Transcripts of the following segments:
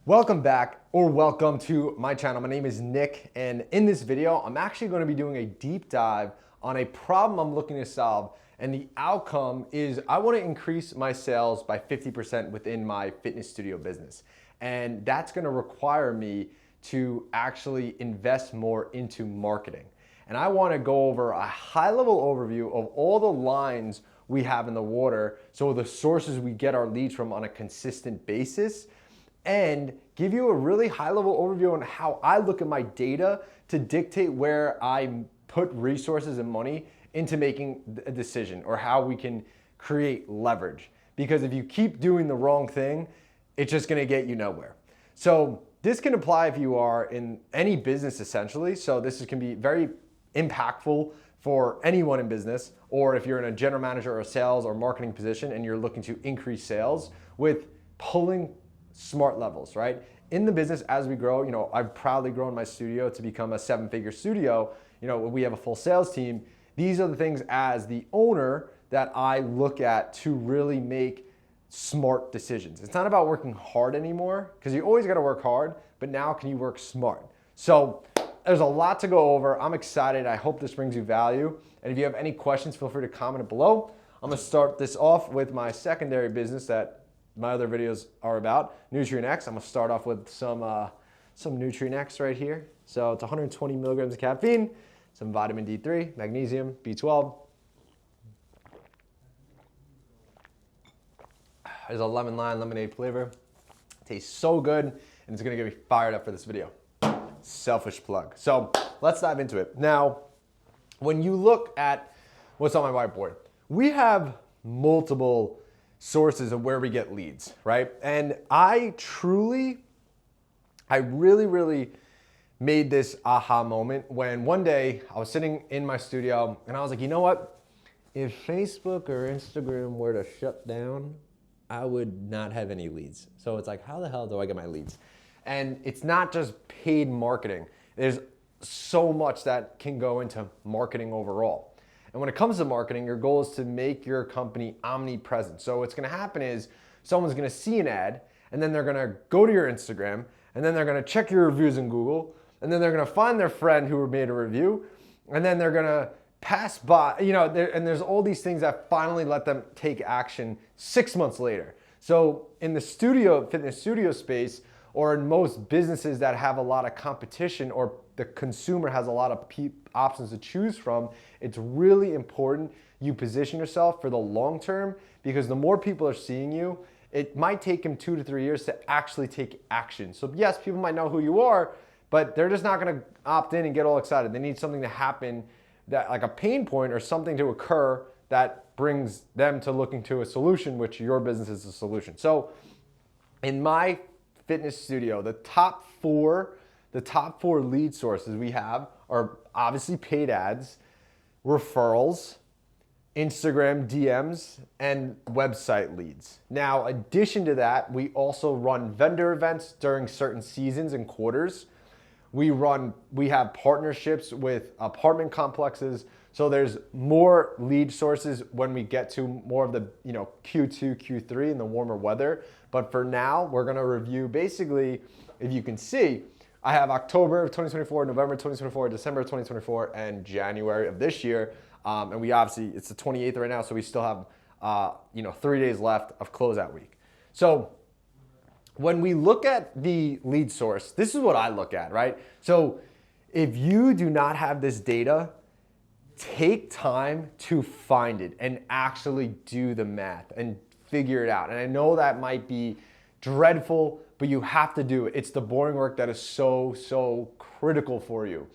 Welcome back, or welcome to my channel. My name is Nick, and in this video, I'm actually going to be doing a deep dive on a problem I'm looking to solve, and the outcome is I want to increase my sales by 50% within my fitness studio business. And that's going to require me to actually invest more into marketing. And I want to go over a high-level overview of all the lines we have in the water, so the sources we get our leads from on a consistent basis, and give you a really high-level overview on how I look at my data to dictate where I put resources and money into making a decision, or how we can create leverage. Because if you keep doing the wrong thing, it's just gonna get you nowhere. So this can apply if you are in any business essentially. So this can be very impactful for anyone in business, or if you're in a general manager or a sales or marketing position and you're looking to increase sales with pulling smart levels, right? In the business, as we grow, I've proudly grown my studio to become a 7-figure studio. We have a full sales team. These are the things as the owner that I look at to really make smart decisions. It's not about working hard anymore, because you always got to work hard, but now can you work smart? So there's a lot to go over. I'm excited. I hope this brings you value. And if you have any questions, feel free to comment it below. I'm gonna start this off with my secondary business that my other videos are about, Nutrient X. I'm gonna start off with some Nutrient X right here. So it's 120 milligrams of caffeine, some vitamin D3, magnesium, B12. There's a lemon lime lemonade flavor. Tastes so good, and it's gonna get me fired up for this video. Selfish plug. So let's dive into it. Now, when you look at what's on my whiteboard, we have multiple sources of where we get leads, right? And I really made this aha moment when one day I was sitting in my studio and I was like, you know what? If Facebook or Instagram were to shut down, I would not have any leads. So it's like, how the hell do I get my leads? And it's not just paid marketing. There's so much that can go into marketing overall. And when it comes to marketing, your goal is to make your company omnipresent. So what's gonna happen is someone's gonna see an ad, and then they're gonna go to your Instagram, and then they're gonna check your reviews in Google, and then they're gonna find their friend who made a review, and then they're gonna pass by, and there's all these things that finally let them take action 6 months later. So in the fitness studio space, or in most businesses that have a lot of competition, or the consumer has a lot of options to choose from, it's really important you position yourself for the long term, because the more people are seeing you, it might take them 2 to 3 years to actually take action. So yes, people might know who you are, but they're just not gonna opt in and get all excited. They need something to happen, that like a pain point or something to occur that brings them to looking to a solution, which your business is a solution. So in my fitness studio, the top four lead sources we have are obviously paid ads, referrals, Instagram DMs, and website leads. Now, addition to that, we also run vendor events during certain seasons and quarters. We have partnerships with apartment complexes. So there's more lead sources when we get to more of the Q2, Q3 in the warmer weather. But for now, we're gonna review basically, if you can see, I have October of 2024, November 2024, December 2024, and January of this year. And we obviously, it's the 28th right now, so we still have 3 days left of closeout week. So when we look at the lead source, this is what I look at, right? So if you do not have this data, take time to find it and actually do the math and figure it out. And I know that might be dreadful, but you have to do it. It's the boring work that is so critical for you.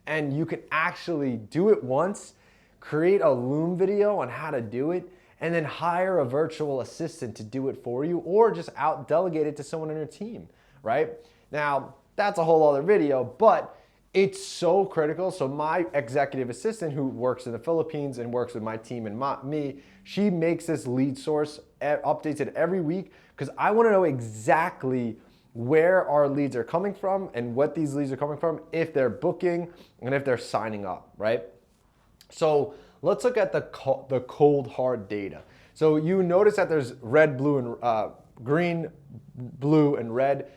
And you can actually do it once, create a Loom video on how to do it, and then hire a virtual assistant to do it for you, or just out delegate it to someone on your team, right? Now, that's a whole other video, but it's so critical. So my executive assistant, who works in the Philippines and works with my team and me, she makes this lead source, updates it every week, because I want to know exactly where our leads are coming from and what these leads are coming from, if they're booking and if they're signing up, right? So let's look at the cold hard data. So you notice that there's red, blue, and green, blue, and red.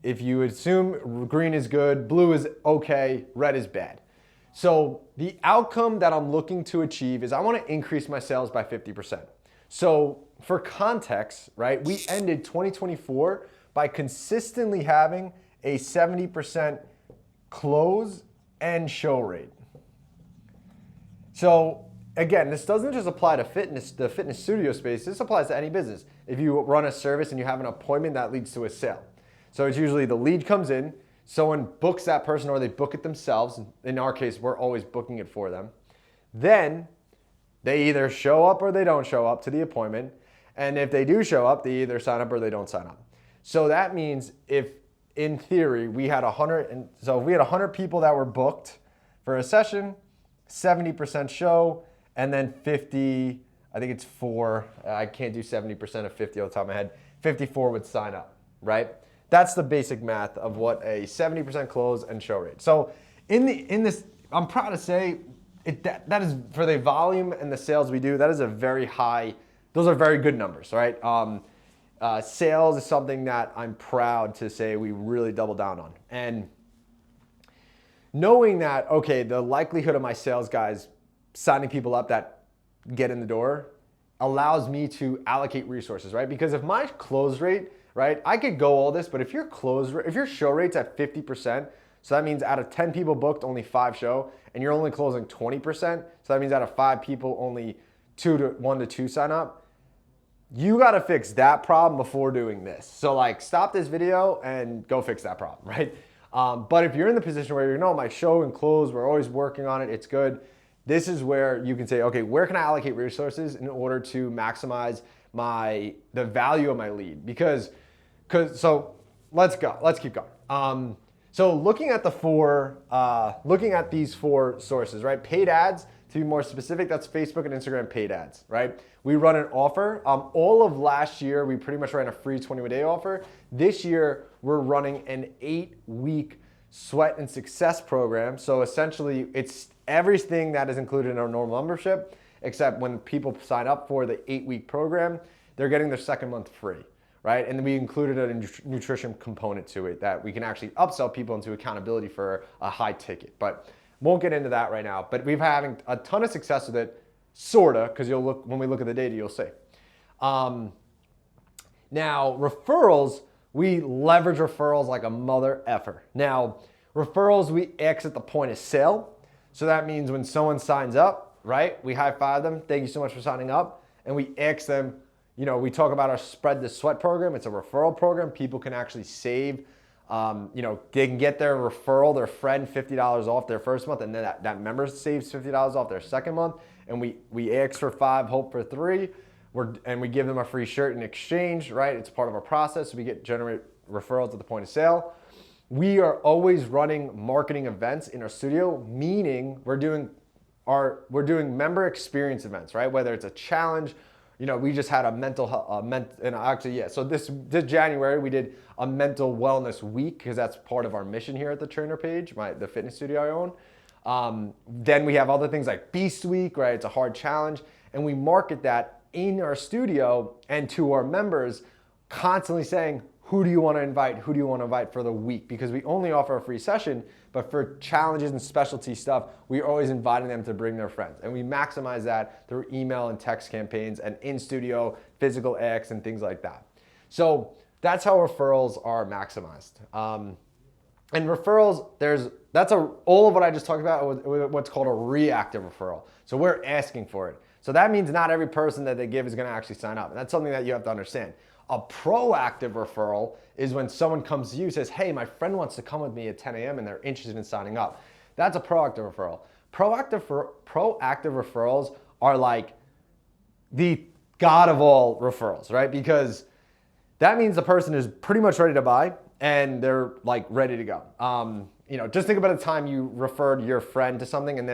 if you assume green is good, blue is okay, red is bad. So the outcome that I'm looking to achieve is I want to increase my sales by 50%. So for context, right, we ended 2024 by consistently having a 70% close and show rate. So again, this doesn't just apply to the fitness studio space. This applies to any business. If you run a service and you have an appointment, that leads to a sale. So it's usually the lead comes in, someone books that person or they book it themselves. In our case, we're always booking it for them. Then they either show up or they don't show up to the appointment. And if they do show up, they either sign up or they don't sign up. So that means if in theory we had 100, so if we had 100 people that were booked for a session, 70% show, and then 50, I think it's 4, I can't do 70% of 50 off the top of my head, 54 would sign up, right? That's the basic math of what a 70% close and show rate. So in this, I'm proud to say that is for the volume and the sales we do, that is a very high, those are very good numbers, right? Sales is something that I'm proud to say we really double down on. And knowing that, okay, the likelihood of my sales guys signing people up that get in the door allows me to allocate resources, right? Because if my close rate, right, I could go all this, but if your show rate's at 50%, so that means out of 10 people booked, only 5 show, and you're only closing 20%, so that means out of 5 people, only 1 to 2 sign up. You gotta fix that problem before doing this. So like, stop this video and go fix that problem, right? But if you're in the position where you know my show and close, we're always working on it, it's good. This is where you can say, okay, where can I allocate resources in order to maximize the value of my lead? So let's keep going. So looking at these 4 sources, right? Paid ads, to be more specific, that's Facebook and Instagram paid ads, right? We run an offer. All of last year, we pretty much ran a free 21-day offer. This year, we're running an 8-week sweat and success program. So essentially, it's everything that is included in our normal membership, except when people sign up for the 8-week program, they're getting their second month free, right? And then we included a nutrition component to it that we can actually upsell people into accountability for a high ticket. But won't get into that right now. But we've having a ton of success with it, sorta, because when we look at the data, you'll see. Now, referrals, we leverage referrals like a mother effer. Now, referrals, we X at the point of sale. So that means when someone signs up, right, we high five them, thank you so much for signing up, and we X them. You know, we talk about our Spread the Sweat program. It's a referral program. People can actually save, they can get their referral, their friend, $50 off their first month, and then that member saves $50 off their second month. And we X for 5, hope for 3, and we give them a free shirt in exchange, right? It's part of our process. So we generate referrals at the point of sale. We are always running marketing events in our studio, meaning we're doing member experience events, right? Whether it's a challenge, we just had a mental health, so this January we did a mental wellness week because that's part of our mission here at the Trainer Page, the fitness studio I own. Then we have other things like Beast Week, right? It's a hard challenge, and we market that in our studio and to our members, constantly saying, who do you want to invite? Who do you want to invite for the week? Because we only offer a free session, but for challenges and specialty stuff, we're always inviting them to bring their friends. And we maximize that through email and text campaigns and in-studio physical acts and things like that. So that's how referrals are maximized. And referrals, all of what I just talked about was what's called a reactive referral. So we're asking for it. So that means not every person that they give is going to actually sign up. And that's something that you have to understand. A proactive referral is when someone comes to you and says, hey, my friend wants to come with me at 10 a.m. and they're interested in signing up. That's a proactive referral. Proactive referrals are like the god of all referrals, right? Because that means the person is pretty much ready to buy and they're like ready to go. Just think about the time you referred your friend to something and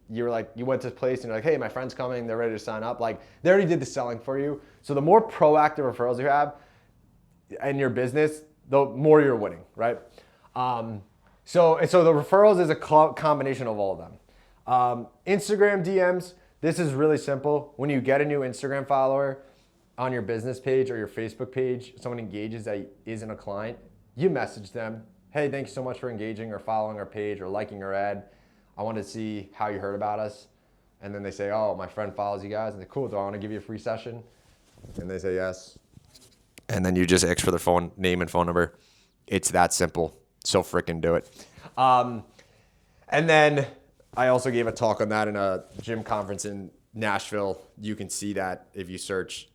you went to a place and you're like, hey, my friend's coming, they're ready to sign up. Like, they already did the selling for you. So the more proactive referrals you have in your business, the more you're winning, right? So the referrals is a combination of all of them. Instagram DMs, this is really simple. When you get a new Instagram follower on your business page or your Facebook page, someone engages that isn't a client, you message them, hey, thank you so much for engaging or following our page or liking our ad. I want to see how you heard about us. And then they say, oh, my friend follows you guys. And they're cool, do I want to give you a free session? And they say yes. And then you just ask for their phone name and phone number. It's that simple. So freaking do it. And then I also gave a talk on that in a gym conference in Nashville. You can see that if you search.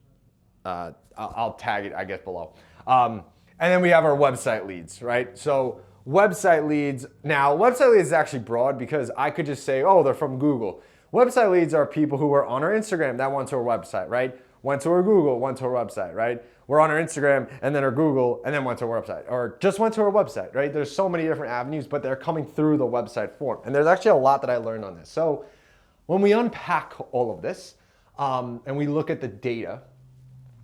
I'll tag it, I guess, below. And then we have our website leads, right? So website leads. Now, website leads is actually broad because I could just say, oh, they're from Google. Website leads are people who are on our Instagram that went to our website, right? Went to our Google, went to our website, right? We're on our Instagram and then our Google and then went to our website or just went to our website, right? There's so many different avenues, but they're coming through the website form. And there's actually a lot that I learned on this. So when we unpack all of this and we look at the data,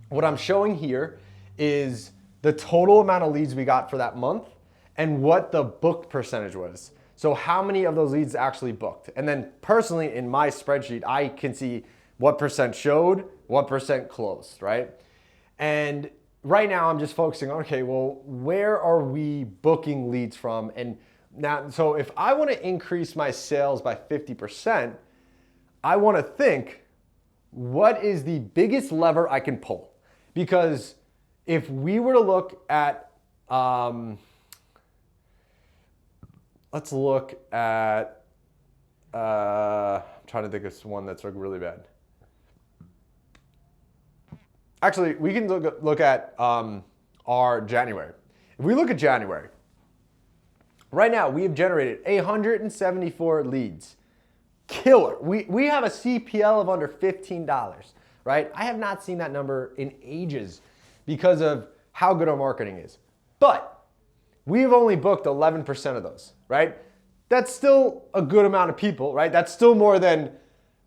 what I'm showing here is the total amount of leads we got for that month and what the booked percentage was. So how many of those leads actually booked? And then personally in my spreadsheet, I can see what percent showed, what percent closed, right? And right now I'm just focusing on, okay, well, where are we booking leads from? And now, so if I want to increase my sales by 50%, I want to think, what is the biggest lever I can pull? Because if we were to look at, let's look at, I'm trying to think of one that's like really bad. Actually, we can look at our January. If we look at January, right now we have generated 174 leads. Killer. We have a CPL of under $15, right? I have not seen that number in ages because of how good our marketing is. But we've only booked 11% of those, right? That's still a good amount of people, right? That's still more than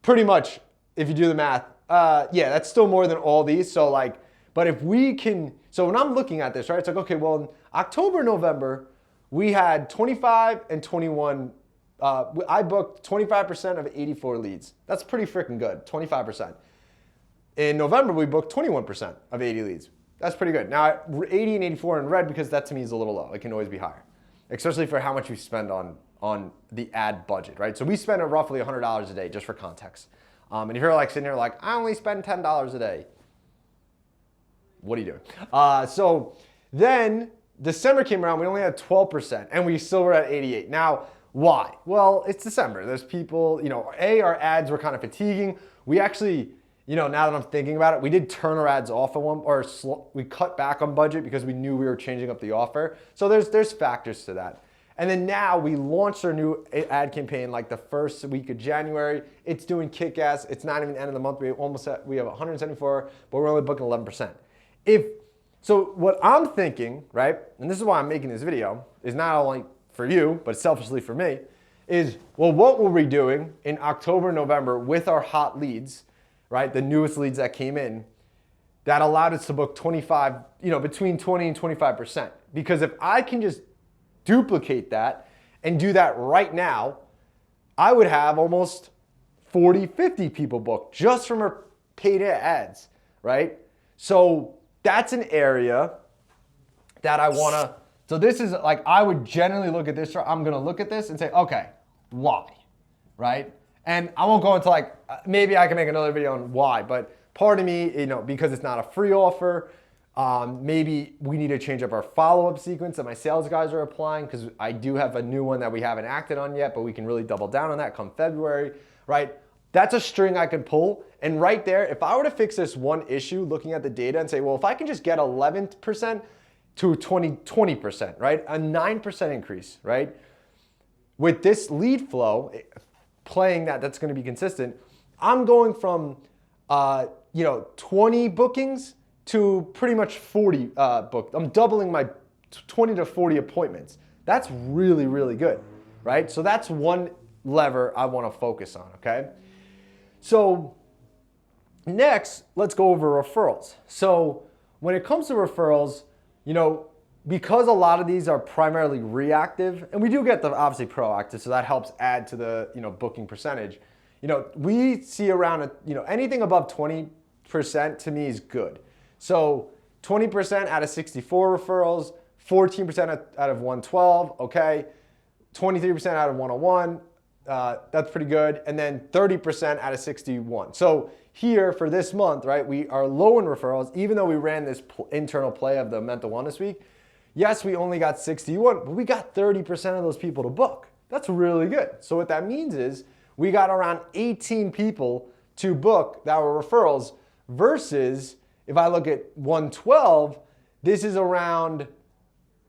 pretty much, if you do the math, yeah, that's still more than all these. So like, but if we can, so when I'm looking at this, right, it's like, okay, well, in October, November, we had 25 and 21. I booked 25% of 84 leads. That's pretty freaking good, 25%. In November, we booked 21% of 80 leads. That's pretty good. Now, 80 and 84 in red because that to me is a little low. It can always be higher, especially for how much we spend on the ad budget, right? So we spend roughly $100 a day, just for context. And if you're like sitting there like, I only spend $10 a day. What are you doing? So then December came around, we only had 12% and we still were at 88. Now, why? Well, it's December. There's people, our ads were kind of fatiguing. We actually, now that I'm thinking about it, we did turn our ads off at we cut back on budget because we knew we were changing up the offer. So there's factors to that. And then now we launched our new ad campaign like the first week of January. It's doing kick-ass. It's not even the end of the month. We have 174, but we're only booking 11%. So what I'm thinking, right, and this is why I'm making this video, is not only for you, but selfishly for me, is, well, what were we doing in October, November with our hot leads, right, the newest leads that came in, that allowed us to book 25, between 20 and 25%. Because if I can just duplicate that and do that right now, I would have almost 40, 50 people booked just from our paid ads, right? So that's an area that I want to, so this is like, I would generally look at this, I'm going to look at this and say, okay, why, right? And I won't go into like, maybe I can make another video on why, but part of me, because it's not a free offer, maybe we need to change up our follow-up sequence that my sales guys are applying, because I do have a new one that we haven't acted on yet, but we can really double down on that come February, right? That's a string I can pull. And right there, if I were to fix this one issue, looking at the data and say, well, if I can just get 11% to 20%, right? A 9% increase, right? With this lead flow, playing that's going to be consistent, I'm going from, 20 bookings to pretty much 40 booked. I'm doubling my 20 to 40 appointments. That's really, really good, right? So that's one lever I want to focus on, okay? So next, let's go over referrals. So when it comes to referrals, because a lot of these are primarily reactive, and we do get the obviously proactive, so that helps add to the booking percentage. We see around anything above 20% to me is good. So 20% out of 64 referrals, 14% out of 112, okay. 23% out of 101, that's pretty good. And then 30% out of 61. So here for this month, right, we are low in referrals, even though we ran this internal play of the mental wellness week. Yes, we only got 61, but we got 30% of those people to book. That's really good. So what that means is we got around 18 people to book that were referrals versus if I look at 112, this is around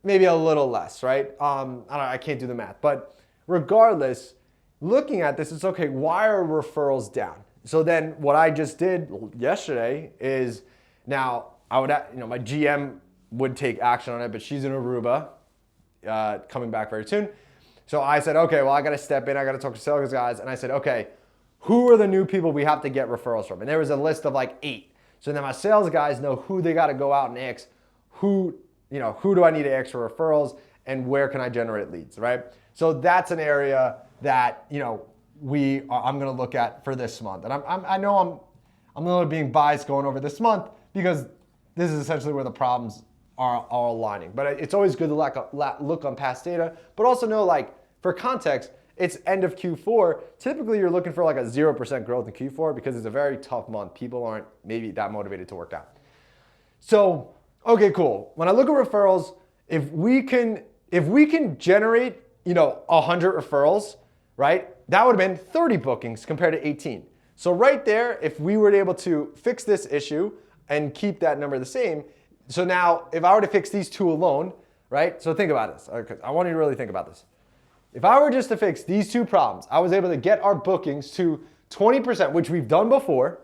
maybe a little less, right? I can't do the math, but regardless, looking at this, it's okay, why are referrals down? So then what I just did yesterday is now my GM would take action on it, but she's in Aruba, coming back very soon. So I said, okay, well, I got to step in. I got to talk to sales guys. And I said, okay, who are the new people we have to get referrals from? And there was a list of like 8. So then my sales guys know who they got to go out and ask, who do I need to ask for referrals and where can I generate leads, right? So that's an area that, I'm going to look at for this month. And I know I'm a little being biased going over this month because this is essentially where the problems are aligning. But it's always good to look on past data, but also know, like, for context, it's end of Q4. Typically, you're looking for like a 0% growth in Q4 because it's a very tough month. People aren't maybe that motivated to work out. So, okay, cool. When I look at referrals, if we can generate, 100 referrals, right? That would have been 30 bookings compared to 18. So right there, if we were able to fix this issue and keep that number the same, so now if I were to fix these 2 alone, right? So think about this. I want you to really think about this. If I were just to fix these 2 problems, I was able to get our bookings to 20%, which we've done before,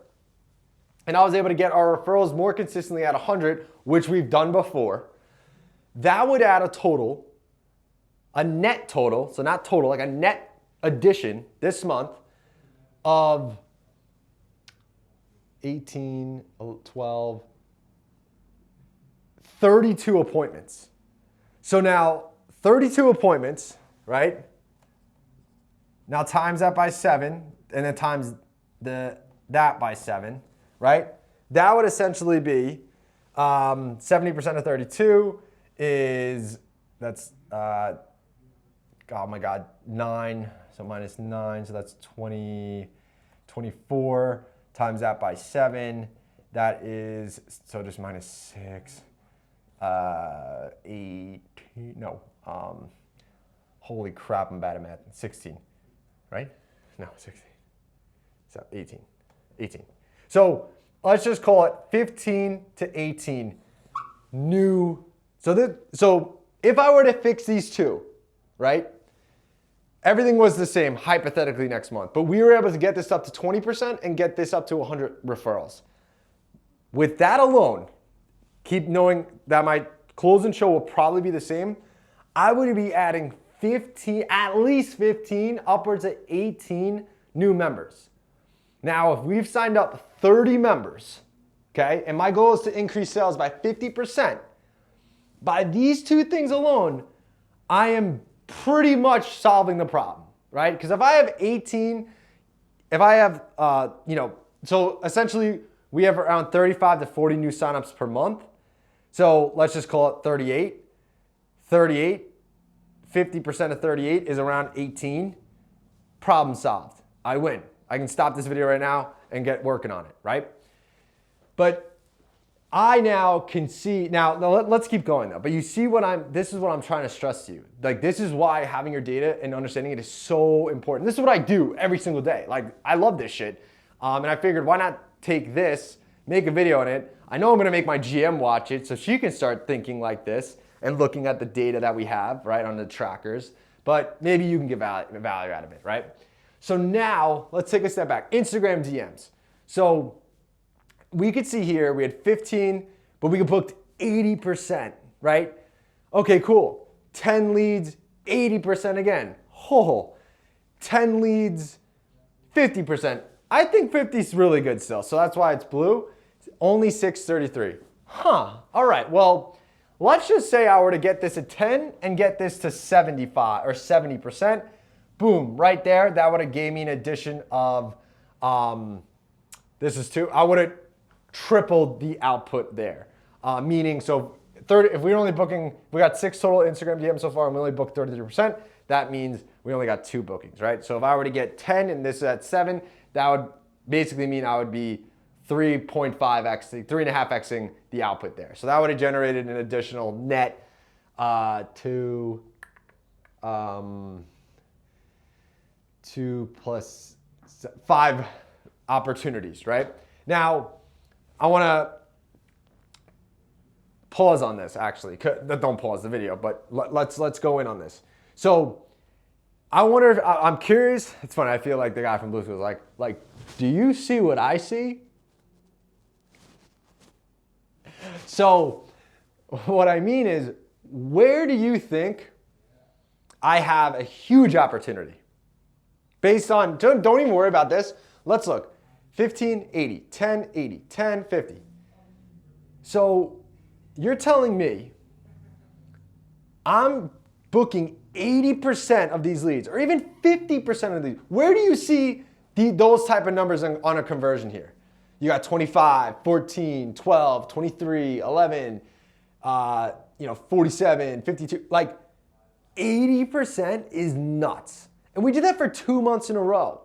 and I was able to get our referrals more consistently at 100, which we've done before. That would add a net total, so not total, like a net addition this month of 18, 12, 32 appointments. So now 32 appointments, right? Now times that by 7, and then times that by 7, right? That would essentially be 70% of 32 is, that's, oh my God, 9, so minus 9, so that's 24, times that by 7, that is, so just minus 6, 18, no, holy crap, I'm bad at math, 16, right? No, 16, so 18. So let's just call it 15 to 18 new, so if I were to fix these 2, right? Everything was the same, hypothetically, next month. But we were able to get this up to 20% and get this up to 100 referrals. With that alone, keep knowing that my close and show will probably be the same. I would be adding 15, at least 15, upwards of 18 new members. Now, if we've signed up 30 members, okay, and my goal is to increase sales by 50%, by these 2 things alone, I am pretty much solving the problem, right? Because if I have 18, if I have, so essentially we have around 35 to 40 new signups per month. So let's just call it 38. 50% of 38 is around 18. Problem solved. I win. I can stop this video right now and get working on it, right? But I now can see, now let's keep going though, but you see this is what I'm trying to stress to you. Like, this is why having your data and understanding it is so important. This is what I do every single day. Like, I love this shit. And I figured, why not take this, make a video on it. I know I'm gonna make my GM watch it so she can start thinking like this and looking at the data that we have, right, on the trackers. But maybe you can get value out of it, right? So now, let's take a step back. Instagram DMs. So we could see here, we had 15, but we booked 80%, right? Okay, cool. 10 leads, 80% again. 10 leads, 50%. I think 50 is really good still, so that's why it's blue. It's only 633. All right, well, let's just say I were to get this at 10 and get this to 75 or 70%. Boom, right there, that would have gave me an addition of, this is 2. I would have tripled the output there. Meaning, so 30, if we're only booking, we got 6 total Instagram DMs so far and we only booked 33%, that means we only got 2 bookings, right? So if I were to get 10 and this is at 7, that would basically mean I would be 3.5x, 3.5xing the output there. So that would have generated an additional net 2 plus 5 opportunities, right? Now, I want to pause on this actually. Don't pause the video, but let's go in on this. So I wonder if, I'm curious. It's funny. I feel like the guy from Blue was like, do you see what I see? So what I mean is, where do you think I have a huge opportunity? Based on, don't even worry about this. Let's look. 15, 80, 10, 80, 10, 50. So you're telling me I'm booking 80% of these leads, or even 50% of these. Where do you see those type of numbers on a conversion here? You got 25, 14, 12, 23, 11, 47, 52. Like 80% is nuts. And we did that for 2 months in a row.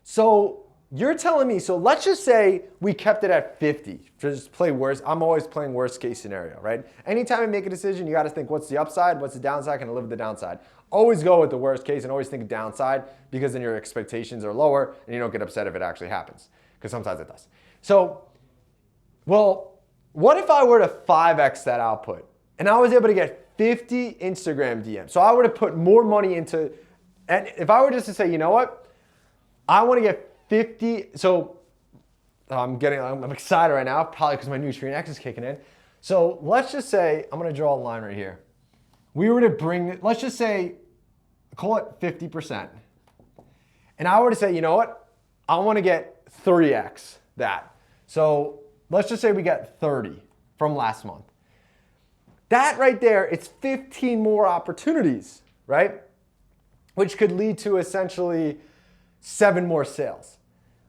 So you're telling me, so let's just say we kept it at 50. Just play worst. I'm always playing worst case scenario, right? Anytime I make a decision, you got to think, what's the upside? What's the downside? Can I live with the downside? Always go with the worst case and always think downside, because then your expectations are lower and you don't get upset if it actually happens, because sometimes it does. So, well, what if I were to 5x that output and I was able to get 50 Instagram DMs? So I were to put more money into, and if I were just to say, you know what? I want to get 50, so I'm excited right now, probably because my Nutrient X is kicking in. So let's just say, I'm going to draw a line right here. We were to bring, let's just say, call it 50%. And I were to say, you know what? I want to get 3x that. So let's just say we got 30 from last month. That right there, it's 15 more opportunities, right? Which could lead to essentially 7 more sales.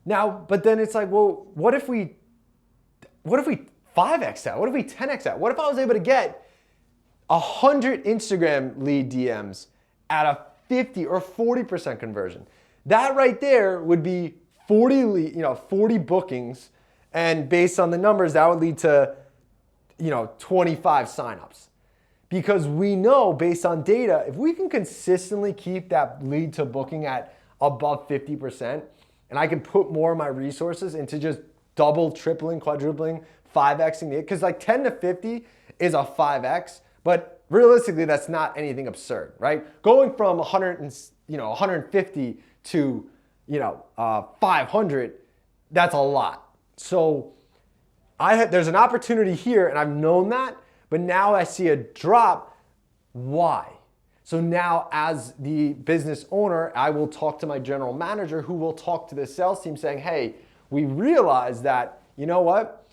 Now, but then it's like, well, what if we 5x that? What if we 10x that? What if I was able to get 100 Instagram lead DMs at a 50 or 40% conversion? That right there would be 40 bookings, and based on the numbers, that would lead to 25 signups. Because we know, based on data, if we can consistently keep that lead to booking at above 50%, and I can put more of my resources into just double, tripling, quadrupling, 5xing it, because like 10 to 50 is a 5x, but realistically, that's not anything absurd, right? Going from 150 to 500, that's a lot. So there's an opportunity here, and I've known that, but now I see a drop. Why? So now, as the business owner, I will talk to my general manager, who will talk to the sales team saying, hey, we realize that, you know what?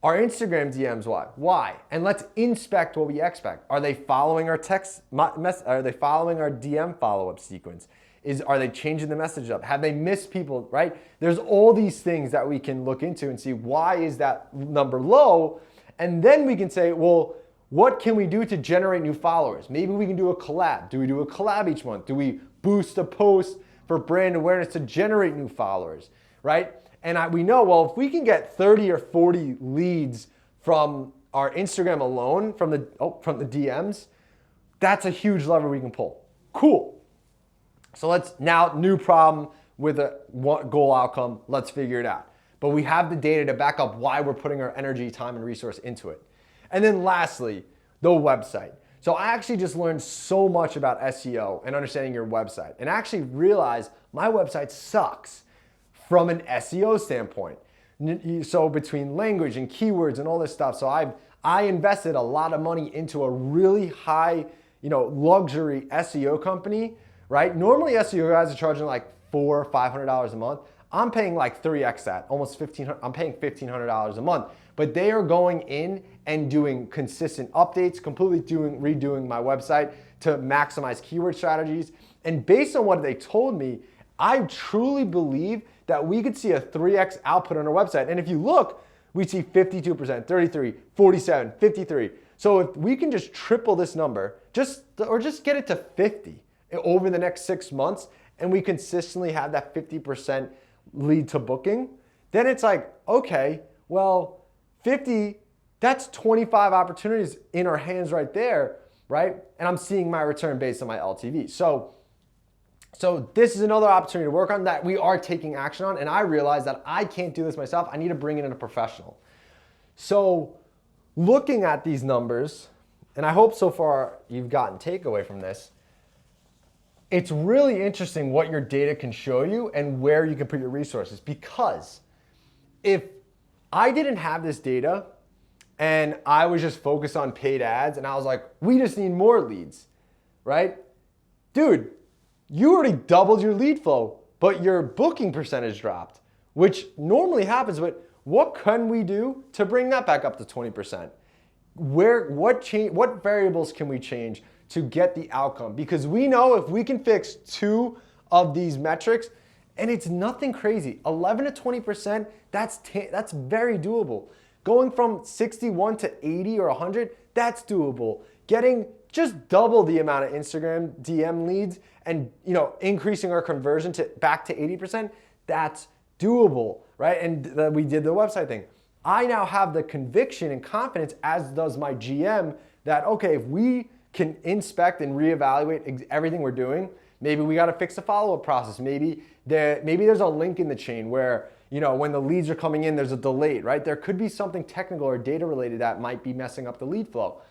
Our Instagram DMs, why? And let's inspect what we expect. Are they following our text are they following our DM follow-up sequence? Are they changing the message up? Have they missed people, right? There's all these things that we can look into and see, why is that number low? And then we can say, well, what can we do to generate new followers? Maybe we can do a collab. Do we do a collab each month? Do we boost a post for brand awareness to generate new followers, right? And we know, well, if we can get 30 or 40 leads from our Instagram alone, from the DMs, that's a huge lever we can pull. Cool. So new problem with a goal outcome, let's figure it out. But we have the data to back up why we're putting our energy, time, and resource into it. And then lastly, the website. So I actually just learned so much about SEO and understanding your website, and I actually realized my website sucks from an SEO standpoint. So between language and keywords and all this stuff, so I invested a lot of money into a really high, luxury SEO company, right? Normally SEO guys are charging like $400 or $500 a month. I'm paying like 3x that, almost $1,500. I'm paying $1,500 a month. But they are going in and doing consistent updates, completely redoing my website to maximize keyword strategies. And based on what they told me, I truly believe that we could see a 3x output on our website. And if you look, we see 52%, 33, 47, 53. So if we can just triple this number, or just get it to 50 over the next 6 months, and we consistently have that 50% lead to booking, then it's like, okay, well, 50, that's 25 opportunities in our hands right there, right? And I'm seeing my return based on my LTV. So this is another opportunity to work on that we are taking action on, and I realize that I can't do this myself. I need to bring in a professional. So looking at these numbers, and I hope so far you've gotten takeaway from this, it's really interesting what your data can show you and where you can put your resources. Because if I didn't have this data and I was just focused on paid ads and I was like, we just need more leads, right? Dude, you already doubled your lead flow, but your booking percentage dropped, which normally happens, but what can we do to bring that back up to 20%? What variables can we change to get the outcome? Because we know if we can fix 2 of these metrics, and it's nothing crazy, 11 to 20%, that's very doable. Going from 61 to 80 or 100, that's doable. Getting just double the amount of Instagram DM leads and increasing our conversion back to 80%, that's doable, right? And we did the website thing. I now have the conviction and confidence, as does my GM, that okay, if we can inspect and reevaluate everything we're doing, maybe we got to fix the follow-up process. Maybe there's a link in the chain where when the leads are coming in, there's a delay, right? There could be something technical or data related that might be messing up the lead flow.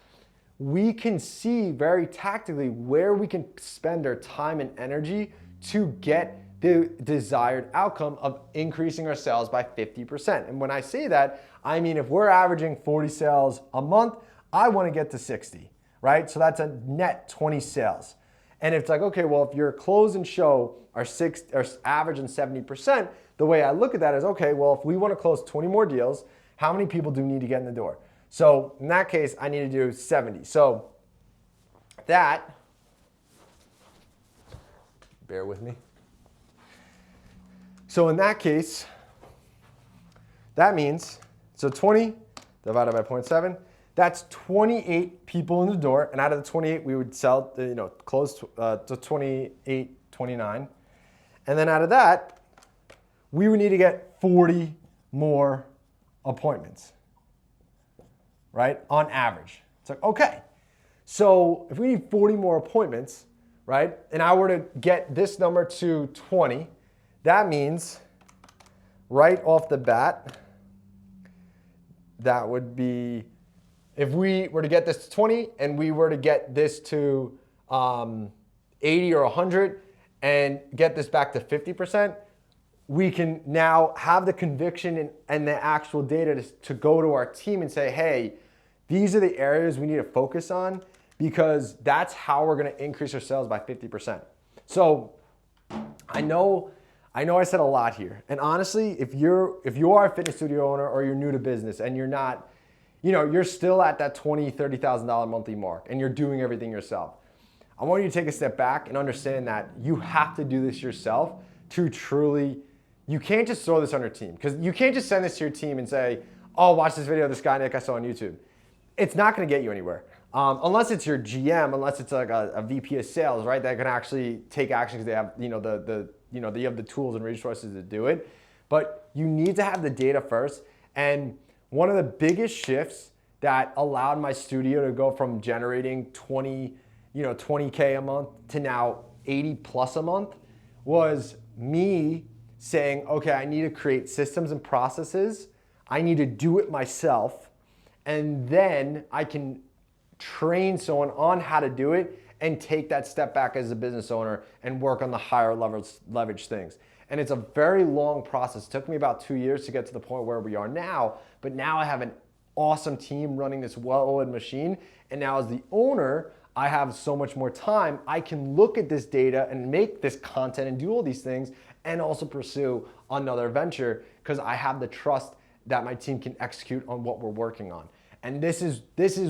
We can see very tactically where we can spend our time and energy to get the desired outcome of increasing our sales by 50%. And when I say that, I mean if we're averaging 40 sales a month, I want to get to 60, right? So that's a net 20 sales. And it's like, okay, well, if your close and show are averaging 70%, the way I look at that is, okay, well, if we want to close 20 more deals, how many people do we need to get in the door? So in that case, I need to do 70. So that, bear with me. So in that case, that means, so 20 divided by 0.7, that's 28 people in the door. And out of the 28, we would sell, close to 28, 29. And then out of that, we would need to get 40 more appointments, right? On average. It's like, okay, so if we need 40 more appointments, right? And I were to get this number to 20, that means right off the bat, that would be, if we were to get this to 20 and we were to get this to 80 or 100 and get this back to 50%, we can now have the conviction and the actual data to go to our team and say, hey, these are the areas we need to focus on because that's how we're going to increase our sales by 50%. So I know I said a lot here. And honestly, if you are a fitness studio owner or you're new to business and you're not, you're still at that $20,000, $30,000 monthly mark and you're doing everything yourself, I want you to take a step back and understand that you have to do this yourself to truly, you can't just throw this on your team because you can't just send this to your team and say, oh, watch this video of this guy Nick I saw on YouTube. It's not going to get you anywhere. Unless it's your GM, unless it's like a VP of sales, right? That can actually take action because they have, they have the tools and resources to do it. But you need to have the data first. And one of the biggest shifts that allowed my studio to go from generating 20K a month to now 80 plus a month was me saying, okay, I need to create systems and processes. I need to do it myself. And then I can train someone on how to do it and take that step back as a business owner and work on the higher leverage things. And it's a very long process. It took me about 2 years to get to the point where we are now, but now I have an awesome team running this well-oiled machine. And now as the owner, I have so much more time. I can look at this data and make this content and do all these things and also pursue another venture because I have the trust that my team can execute on what we're working on. And this is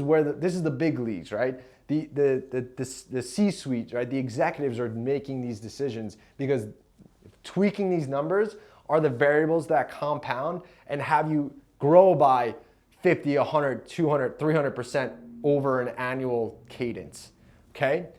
where this is the big leagues, right? The C-suite, right? The executives are making these decisions because tweaking these numbers are the variables that compound and have you grow by 50, 100, 200, 300% over an annual cadence. Okay?